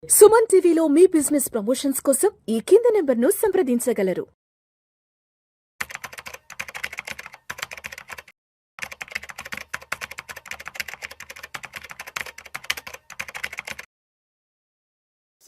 సుమన్ టీవీలో మీ business promotions కోసం ఈ కింది నెంబర్ను సంప్రదించగలరు.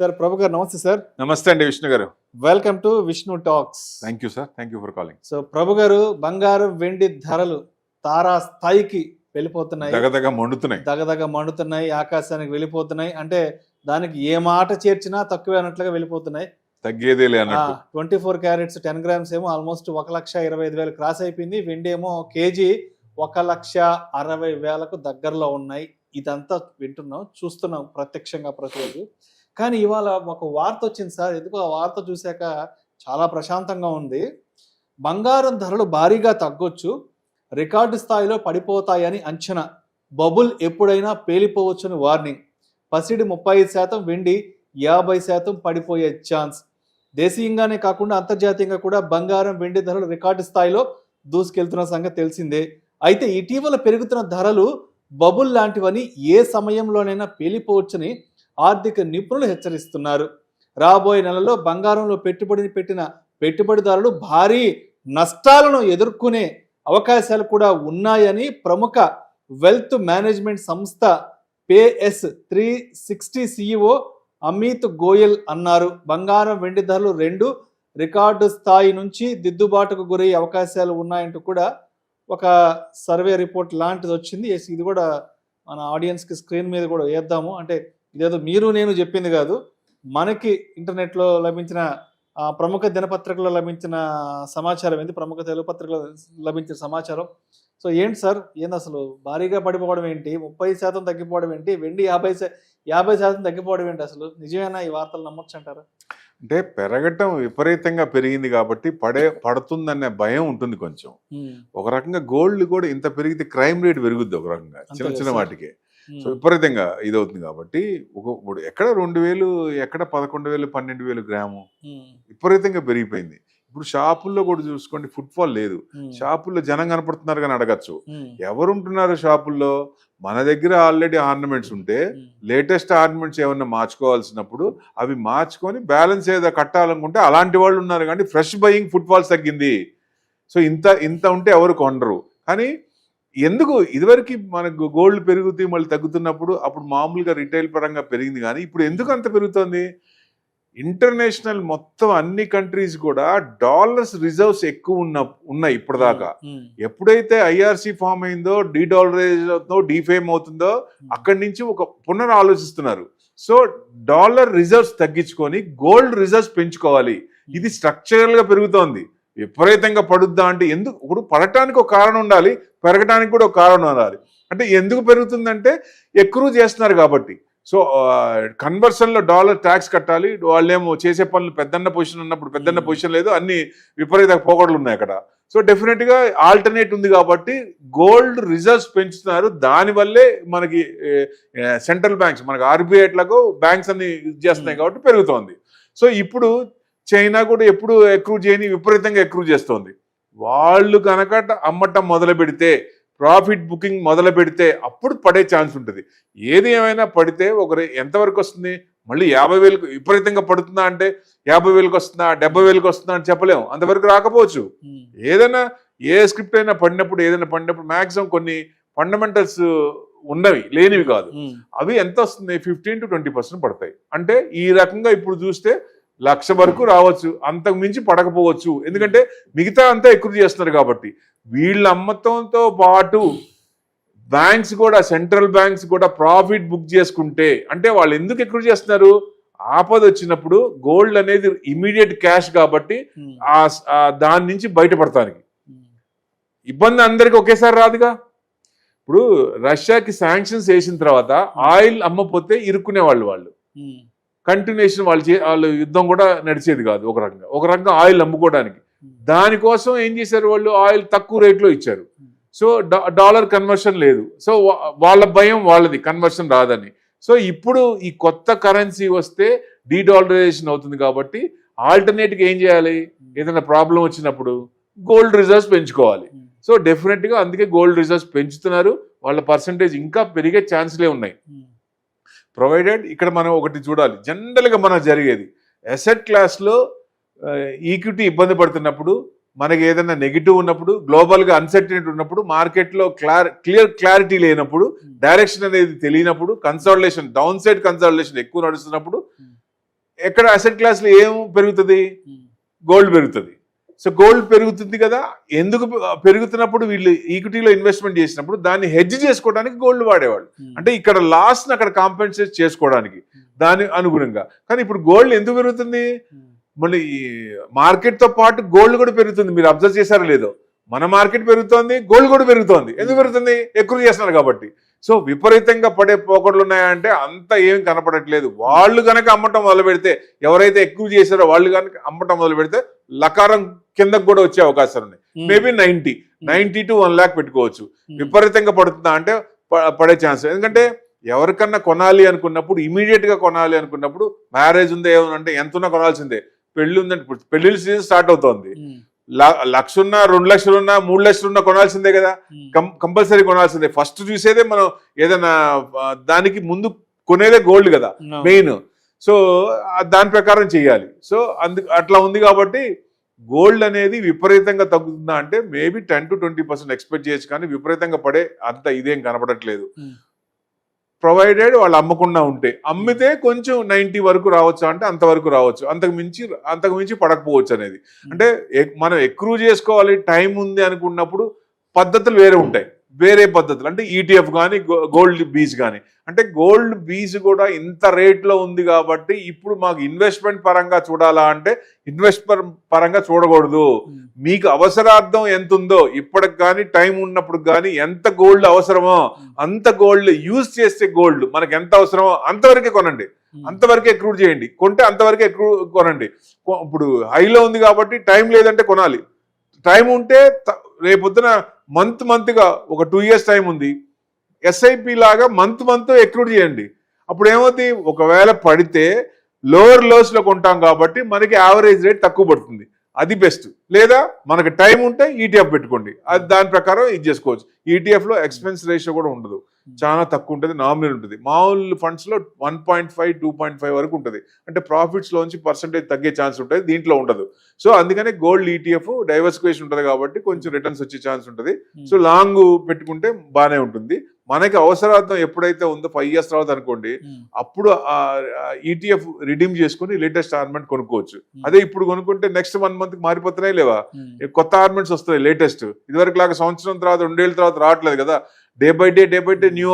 సార్ ప్రభు గారు నమస్తే సార్. నమస్తే అండి విష్ణు గారు. Welcome to Vishnu talks. Thank you sir, thank you for calling. So Prabhu గారు, బంగారం వెండి ధరలు తారా స్థాయికి వెళ్ళిపోతున్నాయి, దగదగ మండుతున్నాయి, దగదగ మండుతున్నాయి, ఆకాశానికి వెళ్ళిపోతున్నాయి. అంటే దానికి ఏ మాట చేర్చినా తక్కువే అన్నట్లుగా వెళ్ళిపోతున్నాయి. తగ్గేదేలే అన్నట్టు. 24 క్యారెట్స్ 10 గ్రామ్స్ ఏమో ఆల్మోస్ట్ 1,25,000 క్రాస్ అయిపోయింది. వెండి ఏమో కేజీ 1,60,000కు దగ్గరలో ఉన్నాయి. ఇదంతా వింటున్నాం, చూస్తున్నాం ప్రత్యక్షంగా ప్రతిరోజు. కానీ ఇవాళ ఒక వార్త వచ్చింది సార్. ఎందుకు ఆ వార్త చూశాక చాలా ప్రశాంతంగా ఉంది. బంగారం ధరలు భారీగా తగ్గొచ్చు, రికార్డు స్థాయిలో పడిపోతాయని అంచనా, బబుల్ ఎప్పుడైనా పేలిపోవచ్చని వార్నింగ్, పసిడి 35%, వెండి 50% పడిపోయే ఛాన్స్. దేశీయంగానే కాకుండా అంతర్జాతీయంగా కూడా బంగారం వెండి ధరలు రికార్డు స్థాయిలో దూసుకెళ్తున్న సంగతి తెలిసిందే. అయితే ఇటీవల పెరుగుతున్న ధరలు బబుల్ లాంటివని ఏ సమయంలోనైనా పేలిపోవచ్చని ఆర్థిక నిపుణులు హెచ్చరిస్తున్నారు. రాబోయే నెలలో బంగారంలో పెట్టుబడిని పెట్టిన పెట్టుబడిదారులు భారీ నష్టాలను ఎదుర్కొనే అవకాశాలు కూడా ఉన్నాయని ప్రముఖ వెల్త్ మేనేజ్మెంట్ సంస్థ పేఎస్ 360 CEO అమిత్ గోయల్ అన్నారు. బంగారం వెండి ధరలు రెండు రికార్డు స్థాయి నుంచి దిద్దుబాటుకు గురయ్యే అవకాశాలు ఉన్నాయంటూ కూడా ఒక సర్వే రిపోర్ట్ లాంటిది వచ్చింది. ఇది కూడా మన ఆడియన్స్కి స్క్రీన్ మీద కూడా వేద్దాము. అంటే ఇదేదో మీరు నేను చెప్పింది కాదు, మనకి ఇంటర్నెట్లో లభించిన ప్రముఖ దినపత్రికలో లభించిన సమాచారం, ఏంటి ప్రముఖ తెలుగు పత్రికలో లభించిన సమాచారం. సో ఏంటి సార్, ఏంది అసలు భారీగా పడిపోవడం ఏంటి, 30% తగ్గిపోవడం ఏంటి, వెండి 50% తగ్గిపోవడం ఏంటి, అసలు నిజమేనా ఈ వార్తలు నమ్మొచ్చు అంటారా? అంటే పెరగటం విపరీతంగా పెరిగింది కాబట్టి పడుతుందనే భయం ఉంటుంది కొంచెం. ఒక రకంగా గోల్డ్ కూడా ఇంత పెరిగితే క్రైమ్ రేట్ పెరుగుద్ది ఒక రకంగా, చిన్న చిన్న వాటికి. సో విపరీతంగా ఇదవుతుంది కాబట్టి ఇప్పుడు ఎక్కడ 2,000, ఎక్కడ 11,000, 12,000 గ్రాము విపరీతంగా పెరిగిపోయింది. ఇప్పుడు షాపుల్లో కూడా చూసుకోండి, ఫుట్ఫాల్ లేదు. షాపుల్లో జనం కనపడుతున్నారు కానీ అడగచ్చు, ఎవరుంటున్నారు షాపుల్లో? మన దగ్గర ఆల్రెడీ ఆర్నమెంట్స్ ఉంటే లేటెస్ట్ ఆర్నమెంట్స్ ఏమన్నా మార్చుకోవాల్సినప్పుడు అవి మార్చుకొని బ్యాలెన్స్ ఏదో కట్టాలనుకుంటే అలాంటి వాళ్ళు ఉన్నారు. కానీ ఫ్రెష్ బయింగ్ ఫుట్ఫాల్స్ తగ్గింది. సో ఇంత ఉంటే ఎవరు కొనరు. కానీ ఎందుకు ఇదివరకు మనకు గోల్డ్ పెరుగుతాయి మళ్ళీ తగ్గుతున్నప్పుడు అప్పుడు మామూలుగా రిటైల్ పరంగా పెరిగింది. కానీ ఇప్పుడు ఎందుకు అంత పెరుగుతుంది? ఇంటర్నేషనల్ మొత్తం అన్ని కంట్రీస్ కూడా డాలర్స్ రిజర్వ్స్ ఎక్కువ ఉన్నాయి ఇప్పటిదాకా. ఎప్పుడైతే ఐఆర్సి ఫామ్ అయిందో, డీడాలరైజ్ అవుతుందో, డీఫేమ్ అవుతుందో, అక్కడి నుంచి ఒక పునరాలోచిస్తున్నారు. సో డాలర్ రిజర్వ్స్ తగ్గించుకొని గోల్డ్ రిజర్వ్స్ పెంచుకోవాలి. ఇది స్ట్రక్చరల్ గా పెరుగుతోంది. విపరీతంగా పడుద్దా అంటే ఎందుకు? ఇప్పుడు పడటానికి ఒక కారణం ఉండాలి, పెరగటానికి కూడా ఒక కారణం ఉండాలి. అంటే ఎందుకు పెరుగుతుందంటే ఎక్కువ చేస్తున్నారు కాబట్టి. సో కన్వర్షన్లో డాలర్ ట్యాక్స్ కట్టాలి. వాళ్ళేమో చేసే పనులు పెద్దన్న పొజిషన్ ఉన్నప్పుడు పెద్దన్న పొజిషన్ లేదు, అన్ని విపరీత పోగొడలు ఉన్నాయి అక్కడ. సో డెఫినెట్గా ఆల్టర్నేట్ ఉంది కాబట్టి గోల్డ్ రిజర్వ్స్ పెంచుతున్నారు. దానివల్లే మనకి సెంట్రల్ బ్యాంక్స్, మనకి ఆర్బీఐ ఎట్లాగో బ్యాంక్స్ అన్ని చేస్తున్నాయి కాబట్టి పెరుగుతోంది. సో ఇప్పుడు చైనా కూడా ఎప్పుడు ఎక్కువ చేయని విపరీతంగా ఎక్కువ చేస్తోంది. వాళ్ళు కనుక అమ్మటం మొదలు పెడితే, ప్రాఫిట్ బుకింగ్ మొదలు పెడితే అప్పుడు పడే ఛాన్స్ ఉంటుంది. ఏది ఏమైనా పడితే ఎంతవరకు వస్తుంది? మళ్ళీ 50,000 విపరీతంగా పడుతుందా అంటే 50,000కి వస్తుందా, 70,000కి వస్తుందా అని చెప్పలేము. అంతవరకు రాకపోవచ్చు. ఏదైనా ఏ స్క్రిప్ట్ అయినా పడినప్పుడు మ్యాక్సిమం కొన్ని ఫండమెంటల్స్ ఉన్నవి, లేనివి కాదు. అవి ఎంత వస్తుంది? 15 to 20% పడతాయి. అంటే ఈ రకంగా ఇప్పుడు చూస్తే 1,00,000 వరకు రావచ్చు, అంతకు మించి పడకపోవచ్చు. ఎందుకంటే మిగతా అంతా ఎక్కువ చేస్తున్నారు కాబట్టి. వీళ్ళ అమ్మతంతో పాటు బ్యాంక్స్ కూడా, సెంట్రల్ బ్యాంక్స్ కూడా ప్రాఫిట్ బుక్ చేసుకుంటే, అంటే వాళ్ళు ఎందుకు ఎక్కువ చేస్తున్నారు? ఆపద వచ్చినప్పుడు గోల్డ్ అనేది ఇమీడియట్ క్యాష్ కాబట్టి దాని నుంచి బయటపడటానికి. ఇబ్బంది అందరికి ఒకేసారి రాదుగా. ఇప్పుడు రష్యాకి శాంక్షన్స్ వేసిన తర్వాత ఆయిల్ అమ్మపోతే ఇరుక్కునే వాళ్ళు కంటిన్యూషన్ వాళ్ళు యుద్ధం కూడా నడిచేది కాదు. ఒక రకంగా ఆయిల్ అమ్ముకోవడానికి. దానికోసం ఏం చేశారు? వాళ్ళు ఆయిల్ తక్కువ రేట్లో ఇచ్చారు. సో డాలర్ కన్వర్షన్ లేదు. సో వాళ్ళ భయం వాళ్ళది, కన్వర్షన్ రాదని. సో ఇప్పుడు ఈ కొత్త కరెన్సీ వస్తే డీడాలరైజేషన్ అవుతుంది కాబట్టి ఆల్టర్నేట్గా ఏం చేయాలి? ఏదైనా ప్రాబ్లం వచ్చినప్పుడు గోల్డ్ రిజర్వ్స్ పెంచుకోవాలి. సో డెఫినెట్గా అందుకే గోల్డ్ రిజర్వ్స్ పెంచుతున్నారు. వాళ్ళ పర్సంటేజ్ ఇంకా పెరిగే ఛాన్స్లే ఉన్నాయి. ప్రొవైడెడ్ ఇక్కడ మనం ఒకటి చూడాలి, జనరల్గా మనకు జరిగేది అసెట్ క్లాస్లో ఈక్విటీ ఇబ్బంది పడుతున్నప్పుడు, మనకి ఏదైనా నెగిటివ్ ఉన్నప్పుడు, గ్లోబల్గా అన్సర్టనిటీ ఉన్నప్పుడు, మార్కెట్లో క్లారిటీ లేనప్పుడు, డైరెక్షన్ అనేది తెలియనప్పుడు, కన్సాలిడేషన్ డౌన్ సైడ్ కన్సాలిడేషన్ ఎక్కువ నడుస్తున్నప్పుడు ఎక్కడ అసెట్ క్లాస్లో ఏం పెరుగుతుంది? గోల్డ్ పెరుగుతుంది. సో గోల్డ్ పెరుగుతుంది కదా, ఎందుకు పెరుగుతున్నప్పుడు వీళ్ళు ఈక్విటీలో ఇన్వెస్ట్మెంట్ చేసినప్పుడు దాన్ని హెడ్జ్ చేసుకోవడానికి గోల్డ్ వాడేవాళ్ళు, అంటే ఇక్కడ లాస్ని అక్కడ కాంపెన్సేట్ చేసుకోవడానికి దాని అనుగుణంగా. కానీ ఇప్పుడు గోల్డ్ ఎందుకు పెరుగుతుంది? మళ్ళీ మార్కెట్తో పాటు గోల్డ్ కూడా పెరుగుతుంది. మీరు అబ్జర్వ్ చేశారో లేదో, మన మార్కెట్ పెరుగుతోంది, గోల్డ్ కూడా పెరుగుతోంది. ఎందుకు పెరుగుతుంది? ఎక్కువ చేస్తున్నారు కాబట్టి. సో విపరీతంగా పడే పోకడలు ఉన్నాయంటే అంత ఏం కనపడట్లేదు. వాళ్ళు కనుక అమ్మటం మొదలు పెడితే, ఎవరైతే ఎక్కువ చేశారో వాళ్ళు కనుక అమ్మటం మొదలు పెడితే లకారం కిందకు కూడా వచ్చే అవకాశాలు ఉన్నాయి. మేబీ 90 to 1 lakh పెట్టుకోవచ్చు. విపరీతంగా పడుతుందా అంటే పడే ఛాన్స్. ఎందుకంటే ఎవరికన్నా కొనాలి అనుకున్నప్పుడు, ఇమీడియట్ గా కొనాలి అనుకున్నప్పుడు, మ్యారేజ్ ఉందా ఏమనంటే ఎంత ఉన్నా కొనాల్సిందే. పెళ్లి ఉందంటే పెళ్లిళ్ళ సీజన్ స్టార్ట్ అవుతోంది. 1,00,000 ఉన్నా, 2 లక్షలు ఉన్నా, 3 లక్షలు ఉన్నా కొనాల్సిందే కదా, కంపల్సరీ కొనాల్సిందే. ఫస్ట్ చూసేదే మనం ఏదైనా దానికి ముందు కొనేదే గోల్డ్ కదా మెయిన్. సో దాని ప్రకారం చేయాలి. సో అట్లా ఉంది కాబట్టి గోల్డ్ అనేది విపరీతంగా తగ్గుతుందా అంటే మేబీ 10 to 20% ఎక్స్పెక్ట్ చేయొచ్చు, కానీ విపరీతంగా పడే అంత ఇదేం కనపడట్లేదు. ప్రొవైడెడ్ వాళ్ళు అమ్మకుండా ఉంటే, అమ్మితే కొంచెం 90 వరకు రావచ్చు అంటే అంతవరకు రావచ్చు, అంతకు మించి పడకపోవచ్చు అనేది. అంటే మనం ఎక్కువ చేసుకోవాలి టైం ఉంది అనుకున్నప్పుడు పద్ధతులు వేరే ఉంటాయి, వేరే పద్ధతులు. అంటే ఈటీఎఫ్ కానీ గోల్డ్ బీజ్ కానీ, అంటే గోల్డ్ బీజ్ కూడా ఇంత రేట్లో ఉంది కాబట్టి ఇప్పుడు మాకు ఇన్వెస్ట్మెంట్ పరంగా చూడాలా అంటే ఇన్వెస్ట్మెంట్ పరంగా చూడకూడదు. మీకు అవసరార్థం ఎంత ఉందో ఇప్పటికి కానీ టైం ఉన్నప్పుడు కానీ ఎంత గోల్డ్ అవసరమో అంత గోల్డ్ యూజ్ చేస్తే గోల్డ్ మనకి ఎంత అవసరమో అంతవరకే కొనండి, అంతవరకే ఎక్రూడ్ చేయండి. కొంటే అంతవరకే కొనండి. ఇప్పుడు హైలో ఉంది కాబట్టి టైం లేదంటే కొనాలి. టైం ఉంటే రేపొద్దున మంత్గా ఒక 2 years టైం ఉంది, ఎస్ఐపి లాగా మంత్ ఎక్రూడ్ చేయండి. అప్పుడు ఏమవుతుంది, ఒకవేళ పడితే లోవర్ లోస్లో కొంటాం కాబట్టి మనకి యావరేజ్ రేట్ తక్కువ పడుతుంది, అది బెస్ట్. లేదా మనకి టైం ఉంటే ఈటీఎఫ్ పెట్టుకోండి, అది దాని ప్రకారం ఇది చేసుకోవచ్చు. ఈటీఎఫ్లో ఎక్స్పెన్స్ రేషియో కూడా ఉండదు, చాలా తక్కువ ఉంటుంది, నామినల్ ఉంటుంది. మామూలు ఫండ్స్లో 1.5 2.5 వరకు ఉంటుంది, అంటే ప్రాఫిట్స్లోంచి పర్సెంటేజ్ తగ్గే ఛాన్స్ ఉంటుంది, దీంట్లో ఉండదు. సో అందుకనే గోల్డ్ ఈటీఎఫ్ డైవర్సిఫికేషన్ ఉంటుంది కాబట్టి కొంచెం రిటర్న్స్ వచ్చే ఛాన్స్ ఉంటుంది. సో లాంగ్ పెట్టుకుంటే బాగానే ఉంటుంది. మనకి అవసరార్థం ఎప్పుడైతే ఉందో 5 years తర్వాత అనుకోండి, అప్పుడు ఈటీఎఫ్ రిడీమ్ చేసుకుని లేటెస్ట్ ఆర్నమెంట్ కొనుక్కోవచ్చు. అదే ఇప్పుడు కొనుక్కుంటే నెక్స్ట్ 1 month మారిపోతున్నాయి లేవా, కొత్త ఆర్నమెంట్స్ వస్తాయి లేటెస్ట్. ఇదివరకు లాగా సంవత్సరం తర్వాత 2 ఏళ్ళ తర్వాత రావట్లేదు కదా, డే బై డే న్యూ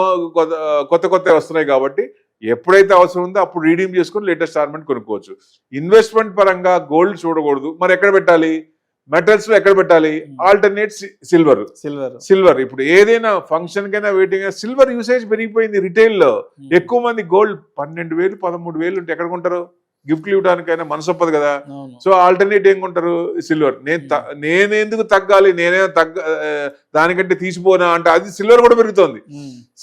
కొత్త వస్తున్నాయి. కాబట్టి ఎప్పుడైతే అవసరం ఉందో అప్పుడు రీడీమ్ చేసుకుని లేటెస్ట్ ఆర్నమెంట్ కొనుక్కోవచ్చు. ఇన్వెస్ట్మెంట్ పరంగా గోల్డ్ చూడకూడదు. మరి ఎక్కడ పెట్టాలి? మెటల్స్ లో ఎక్కడ పెట్టాలి? Alternate silver. ఇప్పుడు ఏదైనా ఫంక్షన్ కైనా వెయిటింగ్ సిల్వర్ యూసేజ్ పెరిగిపోయింది. రిటైల్ లో ఎక్కువ మంది గోల్డ్ 12,000 13,000 ఉంటే ఎక్కడ కొంటారు? గిఫ్ట్లు ఇవ్వడానికైనా మనసు ఒప్పదు కదా. సో ఆల్టర్నేట్ ఏం కొంటారు? సిల్వర్. నేనెందుకు తగ్గాలి, దానికంటే తీసిపోనా అంటే అది సిల్వర్ కూడా పెరుగుతోంది.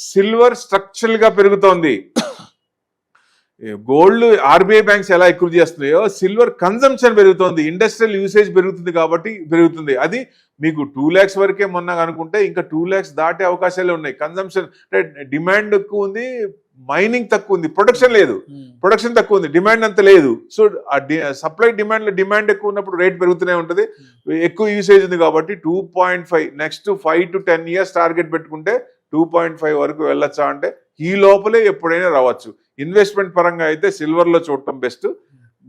సిల్వర్ స్ట్రక్చరల్ గా పెరుగుతోంది. గోల్డ్ ఆర్బీఐ బ్యాంక్స్ ఎలా ఎక్కువ చేస్తున్నాయో సిల్వర్ కన్సంప్షన్ పెరుగుతోంది, ఇండస్ట్రియల్ యూసేజ్ పెరుగుతుంది కాబట్టి పెరుగుతుంది. అది మీకు 2 lakhs వరకే మొన్న అనుకుంటే ఇంకా 2 lakhs దాటే అవకాశాలే ఉన్నాయి. కన్సంప్షన్ అంటే డిమాండ్ ఎక్కువ ఉంది, మైనింగ్ తక్కువ ఉంది, ప్రొడక్షన్ లేదు. ప్రొడక్షన్ తక్కువ ఉంది, డిమాండ్ అంత లేదు. సో సప్లై డిమాండ్ ఎక్కువ ఉన్నప్పుడు రేట్ పెరుగుతూనే ఉంటుంది. ఎక్కువ యూసేజ్ ఉంది కాబట్టి 2.5 నెక్స్ట్ 5 to 10 years టార్గెట్ పెట్టుకుంటే 2.5 వరకు వెళ్ళొచ్చా అంటే ఈ లోపలే ఎప్పుడైనా రావచ్చు. ఇన్వెస్ట్మెంట్ పరంగా అయితే సిల్వర్ లో చూడటం బెస్ట్.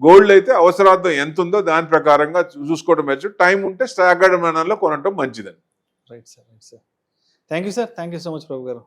గోల్డ్ అయితే అవసరార్థం ఎంత ఉందో దాని ప్రకారంగా చూసుకోవడం బెస్ట్. టైం ఉంటే స్టాగర్డ్ మనలో కొనటం మంచిదని. Right sir. Thank you so much Prabhu గారు.